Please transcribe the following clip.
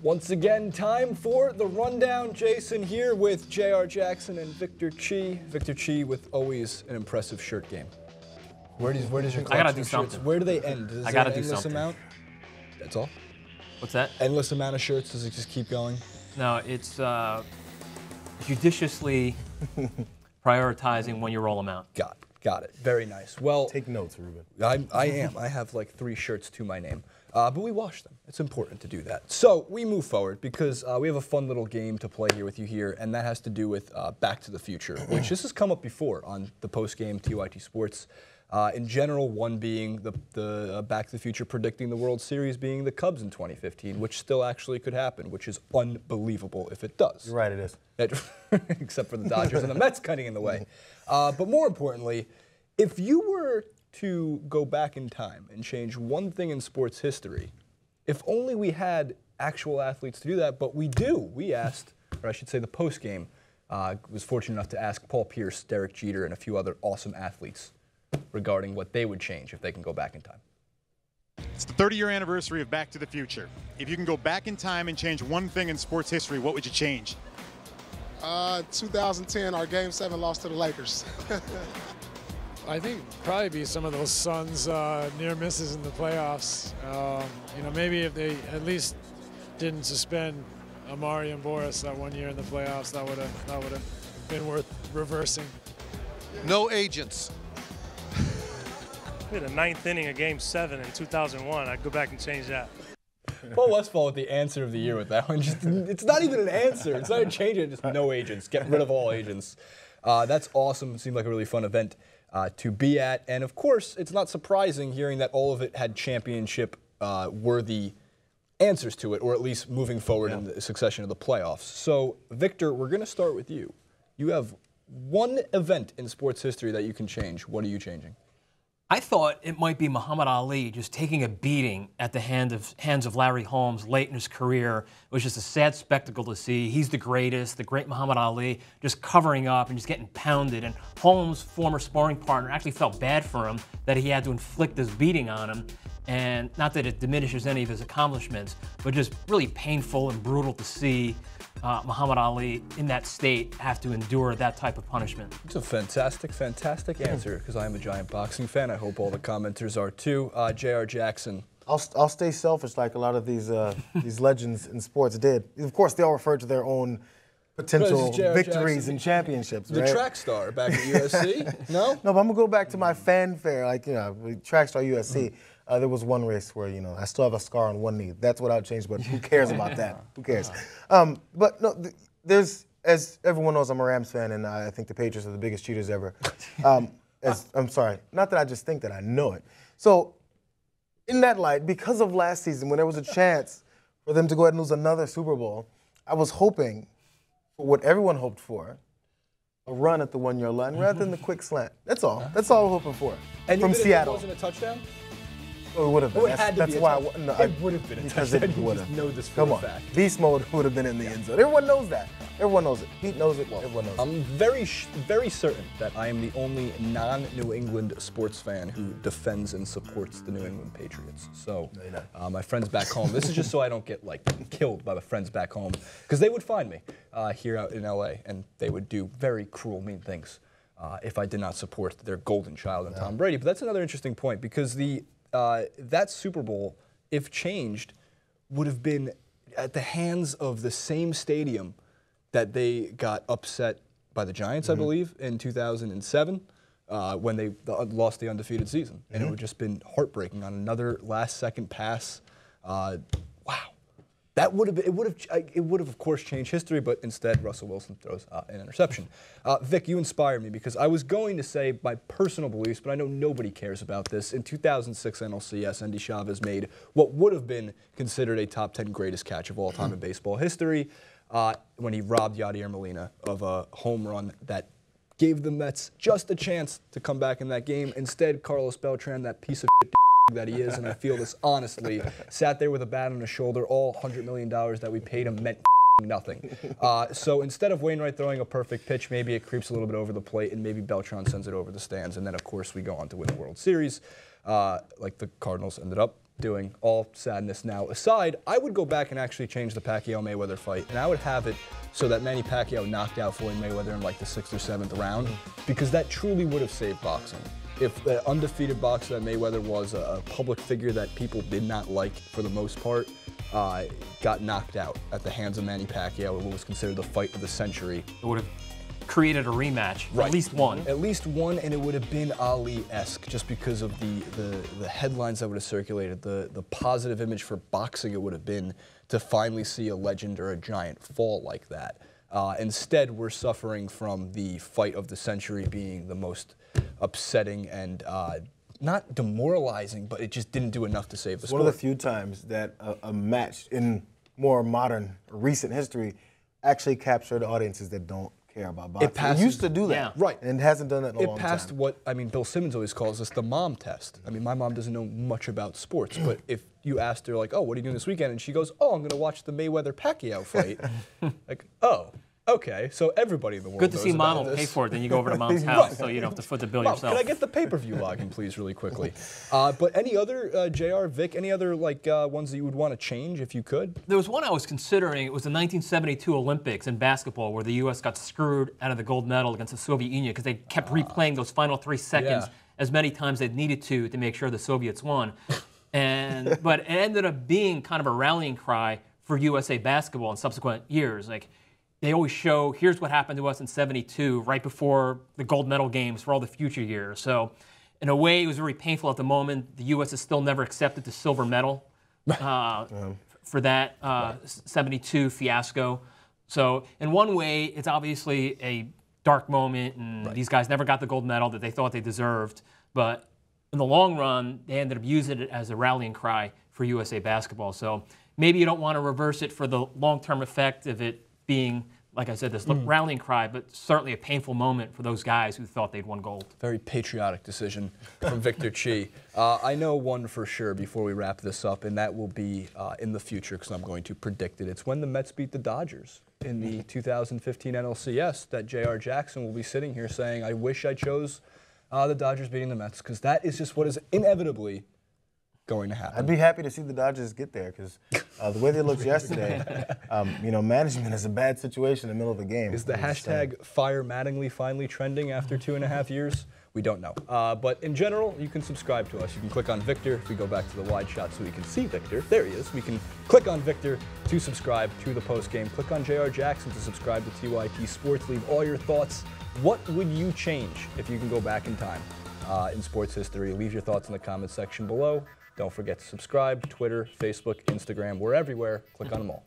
Once again, time for the rundown. Jason here with J.R. Jackson and Victor Chi. Victor Chi with always an impressive shirt game. Where does your collection I gotta do of something. shirts, where do they end? Is I gotta there an do endless something. amount? That's all? What's that? Endless amount of shirts? Does it just keep going? No, it's judiciously prioritizing when you roll them out. Got it. Very nice. Well, take notes, Ruben. I am. I have like 3 shirts to my name. But we wash them. It's important to do that. So we move forward because we have a fun little game to play here with you here, and that has to do with Back to the Future, which this has come up before on the post-game TYT Sports. In general, one being the Back to the Future predicting the World Series being the Cubs in 2015, which still actually could happen, which is unbelievable if it does. You're right, it is. Except for the Dodgers and the Mets cutting in the way. But more importantly, if you were to go back in time and change one thing in sports history, if only we had actual athletes to do that, but we do. We asked, or I should say the post-game, was fortunate enough to ask Paul Pierce, Derek Jeter, and a few other awesome athletes regarding what they would change if they can go back in time. It's the 30-year anniversary of Back to the Future. If you can go back in time and change one thing in sports history, what would you change? 2010, our Game 7 loss to the Lakers. I think probably be some of those Suns near misses in the playoffs. You know, maybe if they at least didn't suspend Amari and Boris that one year in the playoffs, that would have been worth reversing. No agents. We had a 9th inning of Game 7 in 2001. I'd go back and change that. Paul Westphal with the answer of the year with that one. It's not even an answer. It's not a change. It's just no agents. Get rid of all agents. That's awesome. It seemed like a really fun event to be at. And, of course, it's not surprising hearing that all of it had championship-worthy answers to it, or at least moving forward in the succession of the playoffs. So, Victor, we're going to start with you. You have one event in sports history that you can change. What are you changing? I thought it might be Muhammad Ali just taking a beating at the hands of Larry Holmes late in his career. It was just a sad spectacle to see. He's the greatest, the great Muhammad Ali, just covering up and just getting pounded. And Holmes' former sparring partner actually felt bad for him that he had to inflict this beating on him. And not that it diminishes any of his accomplishments, but just really painful and brutal to see Muhammad Ali in that state have to endure that type of punishment. It's a fantastic answer, because I am a giant boxing fan. I hope all the commenters are too. J.R. Jackson. I'll stay selfish like a lot of these these legends in sports did. Of course, they all refer to their own potential victories and championships, the right? track star back at USC? No? No, but I'm going to go back to my fanfare, like, you know, track star USC. There was one race where, you know, I still have a scar on one knee. That's what I would change, but who cares about that? Who cares? But no, there's, as everyone knows, I'm a Rams fan, and I think the Patriots are the biggest cheaters ever. I'm sorry, not that I just think that, I know it. So, in that light, because of last season, when there was a chance for them to go ahead and lose another Super Bowl, I was hoping for what everyone hoped for, a run at the 1-yard line rather than the quick slant. That's all. That's all we're hoping for. And from even Seattle. If it wasn't a touchdown? Oh, it would have been. Oh, it had to be a touchdown. No, it would have been a touchdown. You just know this for a fact. Beast mode would have been in the end zone. Everyone knows that. Everyone knows it. Pete knows it. Everyone knows it. I'm very certain that I am the only non-New England sports fan who defends and supports the New England Patriots. So, my friends back home, this is just so I don't get like killed by my friends back home, because they would find me here out in LA, and they would do very cruel, mean things if I did not support their golden child and Tom Brady. But that's another interesting point, because that Super Bowl, if changed, would have been at the hands of the same stadium that they got upset by the Giants, I believe, in 2007 when they lost the undefeated season. And it would have just been heartbreaking on another last-second pass. Wow. That would have, it would have of course changed history, but instead Russell Wilson throws an interception. Vic, you inspire me, because I was going to say my personal beliefs, but I know nobody cares about this. In 2006 NLCS, Andy Chavez made what would have been considered a top 10 greatest catch of all time in baseball history when he robbed Yadier Molina of a home run that gave the Mets just a chance to come back in that game. Instead, Carlos Beltran, that piece of shit that he is, and I feel this honestly, sat there with a bat on his shoulder. All $100 million that we paid him meant nothing. So instead of Wainwright throwing a perfect pitch, maybe it creeps a little bit over the plate, and maybe Beltran sends it over the stands, and then of course we go on to win the World Series, like the Cardinals ended up doing, all sadness now aside, I would go back and actually change the Pacquiao-Mayweather fight, and I would have it so that Manny Pacquiao knocked out Floyd Mayweather in like the 6th or 7th round, because that truly would have saved boxing. If the undefeated boxer that Mayweather was, a public figure that people did not like for the most part, got knocked out at the hands of Manny Pacquiao in what was considered the fight of the century. It would have created a rematch, right. At least one. At least one, and it would have been Ali-esque just because of the headlines that would have circulated, the positive image for boxing it would have been to finally see a legend or a giant fall like that. Instead, we're suffering from the fight of the century being the most upsetting and not demoralizing, but it just didn't do enough to save the sport. One of the few times that a match in more modern, recent history actually captured audiences that don't care about boxing. It used to do that, yeah. Right? And it hasn't done that in a long time. It passed what, I mean, Bill Simmons always calls this the mom test. I mean, my mom doesn't know much about sports, but if you asked her, like, oh, what are you doing this weekend? And she goes, oh, I'm going to watch the Mayweather-Pacquiao fight. Like, oh, okay, so everybody in the world Good to knows see Mom about will this. pay for it, then you go over to Mom's house, so you don't have to foot the bill Mom, yourself. can I get the pay-per-view login, please, really quickly? But any other, JR, Vic, any other like ones that you would want to change if you could? There was one I was considering. It was the 1972 Olympics in basketball where the U.S. got screwed out of the gold medal against the Soviet Union because they kept replaying those final 3 seconds as many times as they needed to make sure the Soviets won. But it ended up being kind of a rallying cry for USA basketball in subsequent years. Like, they always show, here's what happened to us in '72, right before the gold medal games for all the future years. So, in a way, it was very painful at the moment. The U.S. has still never accepted the silver medal for that 72 fiasco. So, in one way, it's obviously a dark moment, and these guys never got the gold medal that they thought they deserved. But in the long run, they ended up using it as a rallying cry for USA basketball. So, maybe you don't want to reverse it for the long-term effect of it being, like I said, this rallying cry, but certainly a painful moment for those guys who thought they'd won gold. Very patriotic decision from Victor Chi. I know one for sure before we wrap this up, and that will be in the future, because I'm going to predict it. It's when the Mets beat the Dodgers in the 2015 NLCS that J.R. Jackson will be sitting here saying, I wish I chose the Dodgers beating the Mets, because that is just what is inevitably going to happen. I'd be happy to see the Dodgers get there, because the way they looked yesterday, management is a bad situation in the middle of the game. Is the hashtag Fire Mattingly finally trending after 2.5 years? We don't know. But in general, you can subscribe to us. You can click on Victor. If we go back to the wide shot so we can see Victor, there he is. We can click on Victor to subscribe to the post game. Click on J.R. Jackson to subscribe to TYT Sports. Leave all your thoughts. What would you change if you can go back in time in sports history? Leave your thoughts in the comments section below. Don't forget to subscribe, Twitter, Facebook, Instagram, we're everywhere. Click on them all.